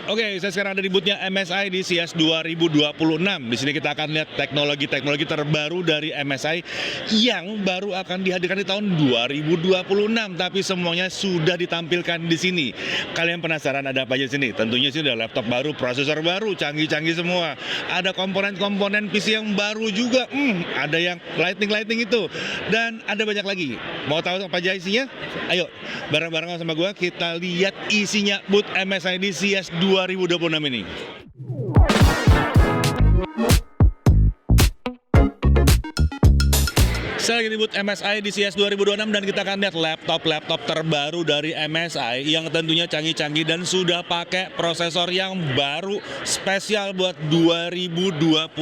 Oke, saya sekarang ada di booth-nya MSI di CES 2026. Di sini kita akan lihat teknologi-teknologi terbaru dari MSI yang baru akan dihadirkan di tahun 2026, tapi semuanya sudah ditampilkan di sini. Kalian penasaran ada apa aja di sini? Tentunya sih ada laptop baru, prosesor baru, canggih-canggih semua. Ada komponen-komponen PC yang baru juga. Ada yang lighting itu. Dan ada banyak lagi. Mau tahu apa aja isinya? Ayo, bareng-bareng sama gua kita lihat isinya booth MSI di CES 2026 ini. Saya lagi di booth MSI di CES 2026 dan kita akan lihat laptop-laptop terbaru dari MSI yang tentunya canggih-canggih dan sudah pakai prosesor yang baru spesial buat 2026.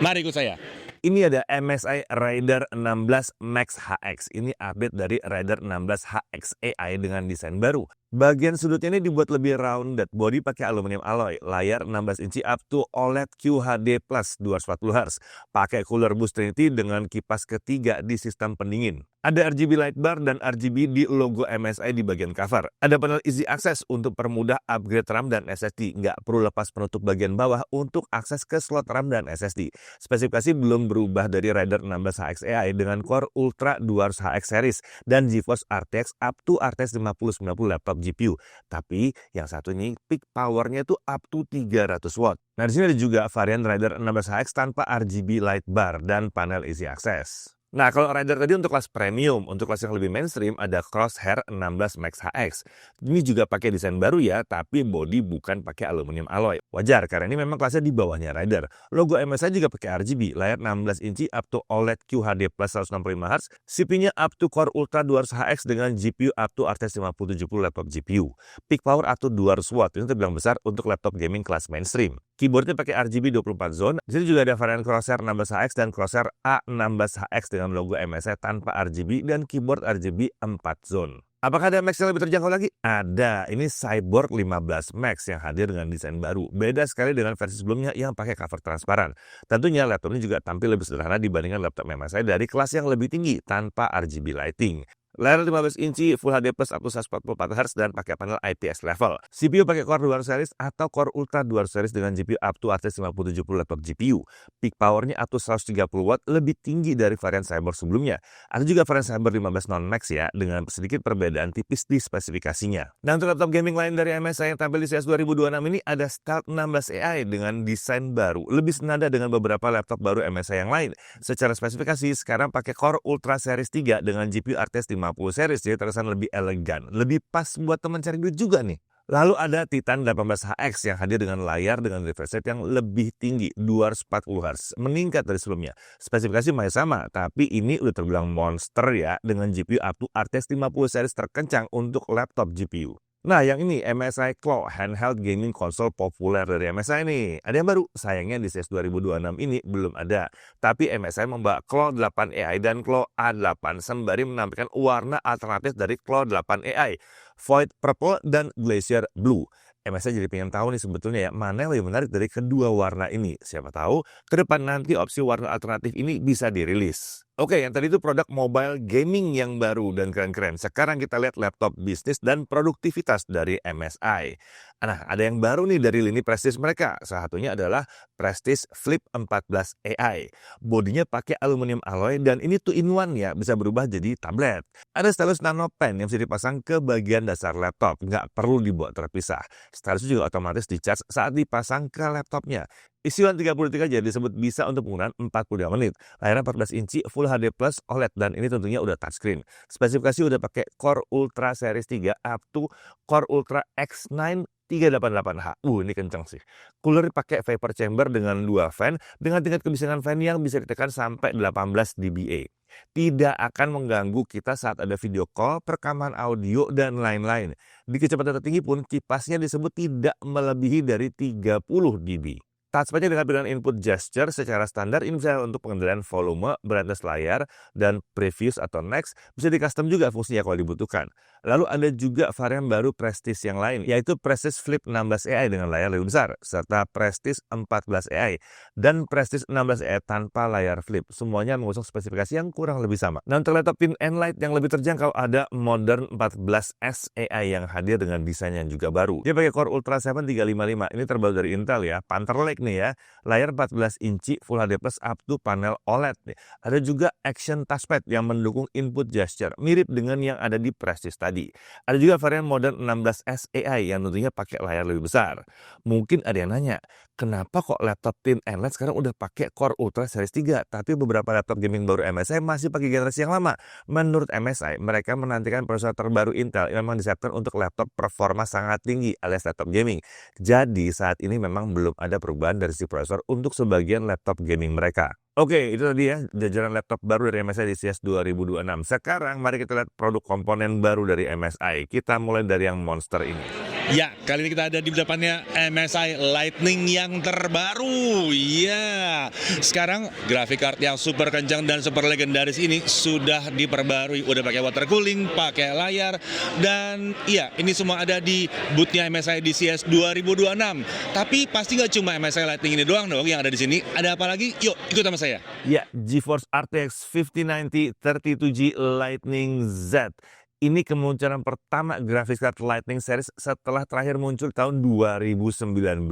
Mari ikut saya. Ini ada MSI Raider 16 Max HX. Ini update dari Raider 16 HX AI dengan desain baru. Bagian sudutnya ini dibuat lebih rounded, body pakai aluminium alloy, layar 16 inci up to OLED QHD Plus 240 Hz, pakai cooler boost Trinity dengan kipas ketiga di sistem pendingin. Ada RGB light bar dan RGB di logo MSI di bagian cover. Ada panel easy access untuk permudah upgrade RAM dan SSD. Nggak perlu lepas penutup bagian bawah untuk akses ke slot RAM dan SSD. Spesifikasi belum berubah dari Raider 16 HX AI dengan Core Ultra 200 HX series dan GeForce RTX up to RTX 5090 laptop GPU. Tapi yang satu ini peak powernya itu up to 300 watt. Nah, di sini ada juga varian Raider 16 HX tanpa RGB light bar dan panel easy access. Nah, kalau Raider tadi untuk kelas premium, untuk kelas yang lebih mainstream ada Crosshair 16 Max HX. Ini juga pakai desain baru ya, tapi body bukan pakai aluminium alloy. Wajar, karena ini memang kelasnya di bawahnya Raider. Logo MSI juga pakai RGB, layar 16 inci up to OLED QHD Plus 165 Hz, CPU-nya up to Core Ultra 200 HX dengan GPU up to RTX 5070 laptop GPU. Peak power up to 200 watt, ini terbilang besar untuk laptop gaming kelas mainstream. Keyboardnya pakai RGB 24 zone. Di sini juga ada varian Crosshair 16 HX dan Crosshair A16 HX dengan logo MSI tanpa RGB dan keyboard RGB 4 zone. Apakah ada Max yang lebih terjangkau lagi? Ada. Ini Cyborg 15 Max yang hadir dengan desain baru. Beda sekali dengan versi sebelumnya yang pakai cover transparan. Tentunya laptop ini juga tampil lebih sederhana dibandingkan laptop MSI dari kelas yang lebih tinggi tanpa RGB lighting. Layar 15 inci Full HD Plus up to 144 Hz dan pakai panel IPS level. CPU pakai Core 200 series atau Core Ultra 200 series dengan GPU up to RTX 5070 laptop GPU. Peak powernya up to 130 watt, lebih tinggi dari varian Cyborg sebelumnya. Ada juga varian Cyborg 15 non-Max ya, dengan sedikit perbedaan tipis di spesifikasinya. Nah, untuk laptop gaming lain dari MSI yang tampil di CES 2026 ini ada Stealth 16 AI dengan desain baru. Lebih senada dengan beberapa laptop baru MSI yang lain. Secara spesifikasi, sekarang pakai Core Ultra Series 3 dengan GPU RTX 50 series, jadi terkesan lebih elegan, lebih pas buat teman cari duit juga nih. Lalu ada Titan 18 HX yang hadir dengan layar dengan refresh rate yang lebih tinggi, 240 Hz, meningkat dari sebelumnya. Spesifikasi masih sama, tapi ini udah terbilang monster ya, dengan GPU up to RTX 50 series terkencang untuk laptop GPU. Nah, yang ini MSI Claw, handheld gaming console populer dari MSI nih. Ada yang baru, sayangnya di CES 2026 ini belum ada. Tapi MSI membawa Claw 8 AI dan Claw A8 sembari menampilkan warna alternatif dari Claw 8 AI, Void Purple dan Glacier Blue. MSI jadi pengen tahu nih sebetulnya ya, mana yang lebih menarik dari kedua warna ini. Siapa tahu ke depan nanti opsi warna alternatif ini bisa dirilis. Oke, yang tadi itu produk mobile gaming yang baru dan keren-keren. Sekarang kita lihat laptop bisnis dan produktivitas dari MSI. Nah, ada yang baru nih dari lini Prestige mereka. Salah satunya adalah Prestige Flip 14 AI. Bodinya pakai aluminium alloy dan ini 2-in-1 ya, bisa berubah jadi tablet. Ada stylus nano pen yang bisa dipasang ke bagian dasar laptop, nggak perlu dibuat terpisah. Stylus juga otomatis di-charge saat dipasang ke laptopnya. Isian 33 jadi disebut bisa untuk penggunaan 45 menit. Layarnya 14 inci Full HD Plus OLED dan ini tentunya udah touchscreen. Spesifikasi udah pakai Core Ultra Series 3 up to Core Ultra X9 388H. Ini kenceng sih. Cooler pakai vapor chamber dengan 2 fan dengan tingkat kebisingan fan yang bisa ditekan sampai 18 dBA. Tidak akan mengganggu kita saat ada video call, perekaman audio, dan lain-lain. Di kecepatan tertinggi pun kipasnya disebut tidak melebihi dari 30 dB. Touchpad-nya dilengkapi dengan input gesture secara standar, ini bisa untuk pengendalian volume, brightness layar, dan previous atau next. Bisa di-custom juga fungsinya kalau dibutuhkan. Lalu ada juga varian baru Prestige yang lain, yaitu Prestige Flip 16 AI dengan layar lebih besar, serta Prestige 14 AI, dan Prestige 16 AI tanpa layar flip. Semuanya mengusung spesifikasi yang kurang lebih sama. Nah, untuk laptop thin and light yang lebih terjangkau, ada Modern 14S AI yang hadir dengan desain yang juga baru. Dia pakai Core Ultra 7 355, ini terbaru dari Intel ya, Panther Lake nih ya, layar 14 inci Full HD Plus up to panel OLED nih. Ada juga Action Touchpad yang mendukung input gesture, mirip dengan yang ada di Prestige tadi. Ada juga varian Modern 16S AI yang tentunya pakai layar lebih besar. Mungkin ada yang nanya, kenapa kok laptop thin and light sekarang udah pakai Core Ultra Series 3, tapi beberapa laptop gaming baru MSI masih pakai generasi yang lama? Menurut MSI, mereka menantikan prosesor terbaru Intel yang memang disiapkan untuk laptop performa sangat tinggi alias laptop gaming. Jadi saat ini memang belum ada perubahan dari si prosesor untuk sebagian laptop gaming mereka. Oke, itu tadi ya jajaran laptop baru dari MSI di CES 2026. Sekarang mari kita lihat produk komponen baru dari MSI. Kita mulai dari yang monster ini. Ya, kali ini kita ada di depannya MSI Lightning yang terbaru. Ya, sekarang grafik card yang super kencang dan super legendaris ini sudah diperbarui. Udah pakai water cooling, pakai layar, dan iya, ini semua ada di boothnya MSI di CES 2026. Tapi pasti nggak cuma MSI Lightning ini doang dong yang ada di sini. Ada apa lagi? Yuk, ikut sama saya. Ya, GeForce RTX 5090 32G Lightning Z. Ini kemunculan pertama graphics card Lightning series setelah terakhir muncul tahun 2019.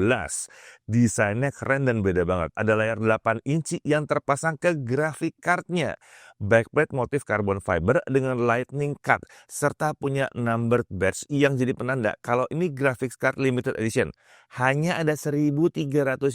Desainnya keren dan beda banget. Ada layar 8 inci yang terpasang ke graphic cardnya. Backplate motif carbon fiber dengan lightning cut, serta punya numbered badge yang jadi penanda kalau ini graphics card limited edition. Hanya ada 1.300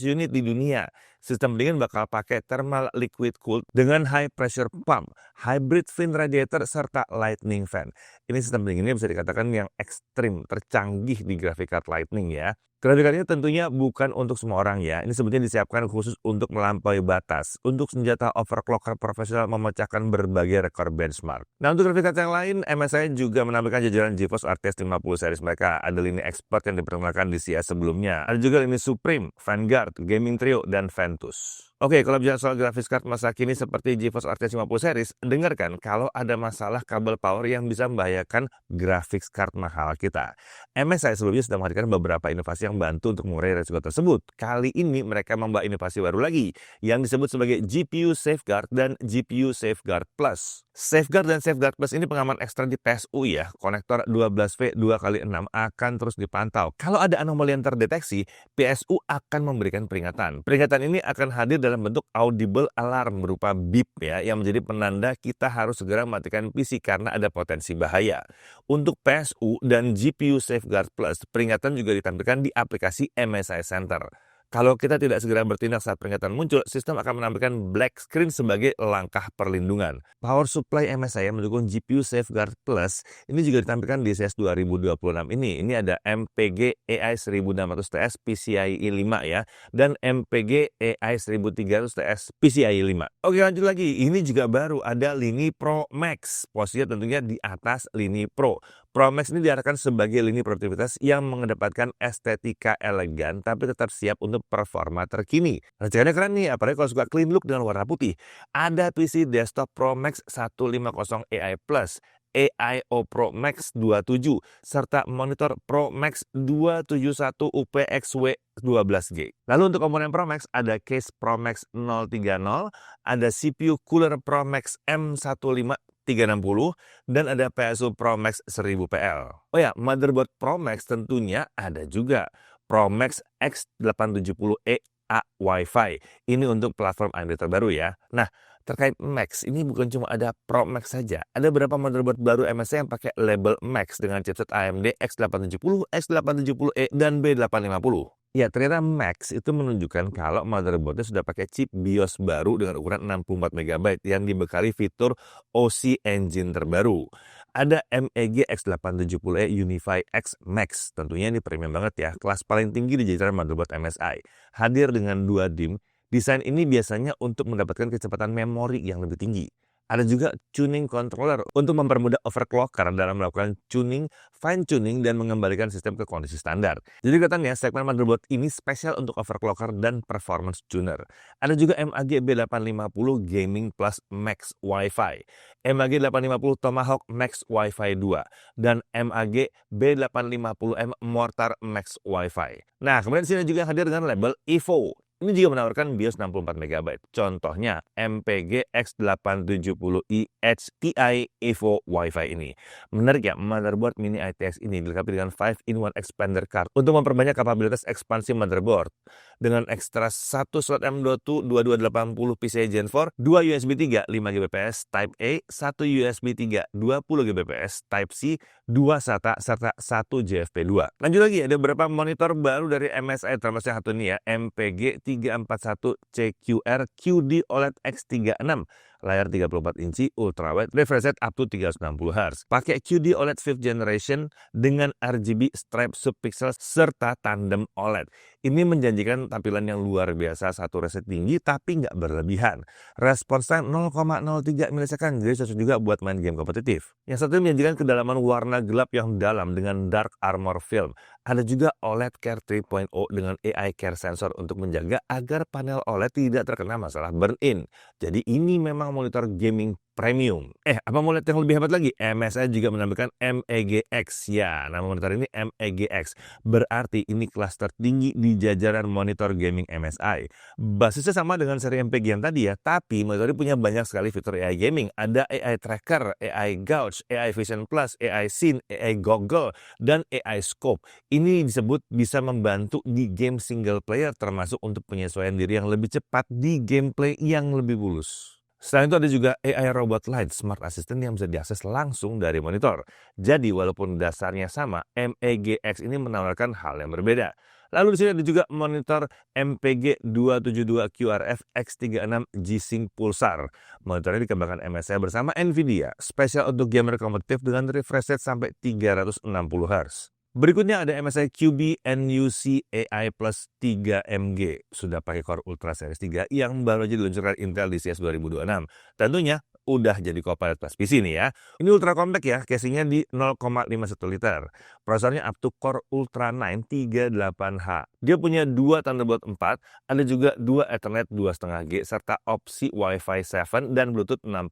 unit di dunia. Sistem pendingin bakal pakai thermal liquid cooled dengan high pressure pump, hybrid fin radiator, serta lightning fan. Ini sistem pendinginnya bisa dikatakan yang ekstrim, tercanggih di graphic card Lightning ya. Grafik card ini tentunya bukan untuk semua orang ya. Ini sebetulnya disiapkan khusus untuk melampaui batas, untuk senjata overclocker profesional memecahkan berbagai rekor benchmark. Nah, untuk grafik card yang lain, MSI juga menampilkan jajaran GeForce RTX 50 series mereka. Ada lini Expert yang diperkenalkan di CES sebelumnya. Ada juga lini Supreme, Vanguard, Gaming Trio, dan Ventus. Oke, kalau bicara soal graphics card masa kini seperti GeForce RTX 50 series, dengarkan kalau ada masalah kabel power yang bisa membahayakan graphics card mahal kita. MSI sebelumnya sudah menghadirkan beberapa inovasi yang bantu untuk mengurai risiko tersebut. Kali ini mereka membawa inovasi baru lagi yang disebut sebagai GPU Safeguard dan GPU Safeguard Plus. Safeguard dan Safeguard Plus ini pengaman ekstra di PSU ya. Konektor 12V 2x6 akan terus dipantau. Kalau ada anomali yang terdeteksi, PSU akan memberikan peringatan. Peringatan ini akan hadir dalam bentuk audible alarm berupa beep ya, yang menjadi penanda kita harus segera matikan PC karena ada potensi bahaya. Untuk PSU dan GPU Safeguard Plus, peringatan juga ditampilkan di aplikasi MSI Center. Kalau kita tidak segera bertindak saat peringatan muncul, sistem akan menampilkan black screen sebagai langkah perlindungan. Power supply MSI yang mendukung GPU Safeguard Plus ini juga ditampilkan di CES 2026 ini. Ini ada MPG AI 1600TS PCIe 5 ya, dan MPG AI 1300TS PCIe 5. Oke, lanjut lagi. Ini juga baru ada lini Pro Max. Posisinya tentunya di atas lini Pro. Pro Max ini diarahkan sebagai lini produktivitas yang mengedepankan estetika elegan tapi tetap siap untuk performa terkini. Rancangannya keren nih, apalagi kalau suka clean look dengan warna putih. Ada PC desktop Pro Max 150 AI Plus, AIO Pro Max 27, serta monitor Pro Max 271 UPXW 12G. Lalu untuk komponen Pro Max ada case Pro Max 030, ada CPU cooler Pro Max M15 360, dan ada PSU Pro Max 1000 PL. Oh ya, motherboard Pro Max tentunya ada juga. Pro Max X870E A Wi-Fi. Ini untuk platform AMD terbaru ya. Nah, terkait Max, ini bukan cuma ada Pro Max saja. Ada beberapa motherboard baru MSI yang pakai label Max dengan chipset AMD X870, X870E, dan B850. Ya, ternyata Max itu menunjukkan kalau motherboardnya sudah pakai chip BIOS baru dengan ukuran 64 MB yang dibekali fitur OC Engine terbaru. Ada MEG X870E Unify X Max, tentunya ini premium banget ya, kelas paling tinggi di jajaran motherboard MSI. Hadir dengan 2 DIMM, desain ini biasanya untuk mendapatkan kecepatan memori yang lebih tinggi. Ada juga tuning controller untuk mempermudah overclocker dalam melakukan tuning, fine tuning, dan mengembalikan sistem ke kondisi standar. Jadi kelihatannya segmen motherboard ini spesial untuk overclocker dan performance tuner. Ada juga MAG B850 Gaming Plus Max Wi-Fi, MAG 850 Tomahawk Max Wi-Fi 2, dan MAG B850M Mortar Max Wi-Fi. Nah, kemudian sini juga hadir dengan label Evo. Ini juga menawarkan BIOS 64 MB. Contohnya MPG X870i HTI Evo Wi-Fi ini. Menarik ya, motherboard mini ITX ini dilengkapi dengan 5-in-1 expander card untuk memperbanyak kapabilitas ekspansi motherboard. Dengan ekstra 1 slot M.2 2280 PCIe Gen 4, 2 USB 3 5GBps Type A, 1 USB 3 20GBps Type C, 2 SATA, serta 1 JFP2. Lanjut lagi, ada beberapa monitor baru dari MSI, termasuk yang satu ini ya, MPG 341 CQR QD OLED X36, layar 34 inci, ultrawide, refresh rate up to 360 Hz. Pakai QD OLED 5th generation dengan RGB stripe subpixel serta tandem OLED. Ini menjanjikan tampilan yang luar biasa, satu reset tinggi tapi nggak berlebihan. Response time 0,03 milisekund, jadi cocok juga buat main game kompetitif. Yang satu menjanjikan kedalaman warna gelap yang dalam dengan dark armor film. Ada juga OLED Care 3.0 dengan AI Care Sensor untuk menjaga agar panel OLED tidak terkena masalah burn-in. Jadi ini memang monitor gaming premium. Apa mau lihat yang lebih hebat lagi? MSI juga menampilkan MEGX. Ya, nama monitor ini MEGX. Berarti ini kelas tertinggi di jajaran monitor gaming MSI. Basisnya sama dengan seri MPG yang tadi ya, tapi monitor ini punya banyak sekali fitur AI gaming. Ada AI Tracker, AI Gauge, AI Vision Plus, AI Scene, AI Goggle, dan AI Scope. Ini disebut bisa membantu di game single player, termasuk untuk penyesuaian diri yang lebih cepat di gameplay yang lebih mulus. Selain itu ada juga AI Robot Lite Smart Assistant yang bisa diakses langsung dari monitor. Jadi walaupun dasarnya sama, MEGX ini menawarkan hal yang berbeda. Lalu di sini ada juga monitor MPG 272 QRF X36 G-Sync Pulsar. Monitor ini dikembangkan MSI bersama Nvidia, spesial untuk gamer kompetitif dengan refresh rate sampai 360 Hz. Berikutnya ada MSI QB NUC AI Plus 3MG. Sudah pakai Core Ultra Series 3 yang baru aja diluncurkan Intel di CES 2026. Tentunya udah jadi Copilot Plus PC nih ya. Ini ultra compact ya, casingnya di 0,51 liter. Prosesornya up to Core Ultra 9 38H. Dia punya 2 Thunderbolt 4, ada juga 2 Ethernet 2,5G, serta opsi Wi-Fi 7 dan Bluetooth 6.0.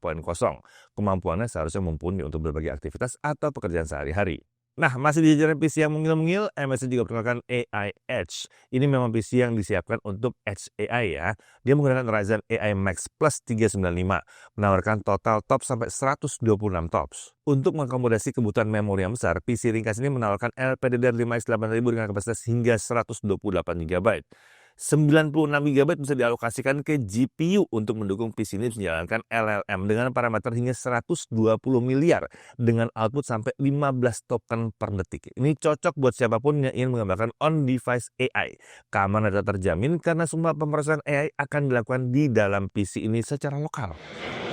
Kemampuannya seharusnya mumpuni untuk berbagai aktivitas atau pekerjaan sehari-hari. Nah, masih di jajaran PC yang mungil-mungil, MSI juga memperkenalkan AI Edge. Ini memang PC yang disiapkan untuk Edge AI ya. Dia menggunakan Ryzen AI Max Plus 395, menawarkan total TOPS sampai 126 TOPS. Untuk mengakomodasi kebutuhan memori yang besar, PC ringkas ini menawarkan LPDDR5X8000 dengan kapasitas hingga 128 GB. 96 GB bisa dialokasikan ke GPU untuk mendukung PC ini menjalankan LLM dengan parameter hingga 120 miliar dengan output sampai 15 token per detik. Ini cocok buat siapapun yang ingin mengembangkan on-device AI. Keamanan data terjamin karena semua pemrosesan AI akan dilakukan di dalam PC ini secara lokal.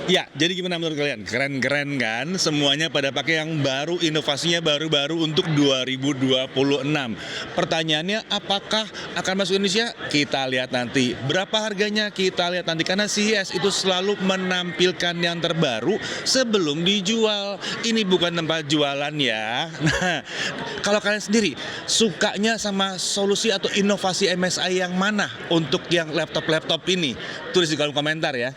Ya, jadi gimana menurut kalian? Keren-keren kan? Semuanya pada pakai yang baru, inovasinya baru-baru untuk 2026. Pertanyaannya, apakah akan masuk Indonesia? Kita lihat nanti. Berapa harganya? Kita lihat nanti. Karena CES itu selalu menampilkan yang terbaru sebelum dijual. Ini bukan tempat jualan ya. Nah, kalau kalian sendiri, sukanya sama solusi atau inovasi MSI yang mana untuk yang laptop-laptop ini? Tulis di kolom komentar ya.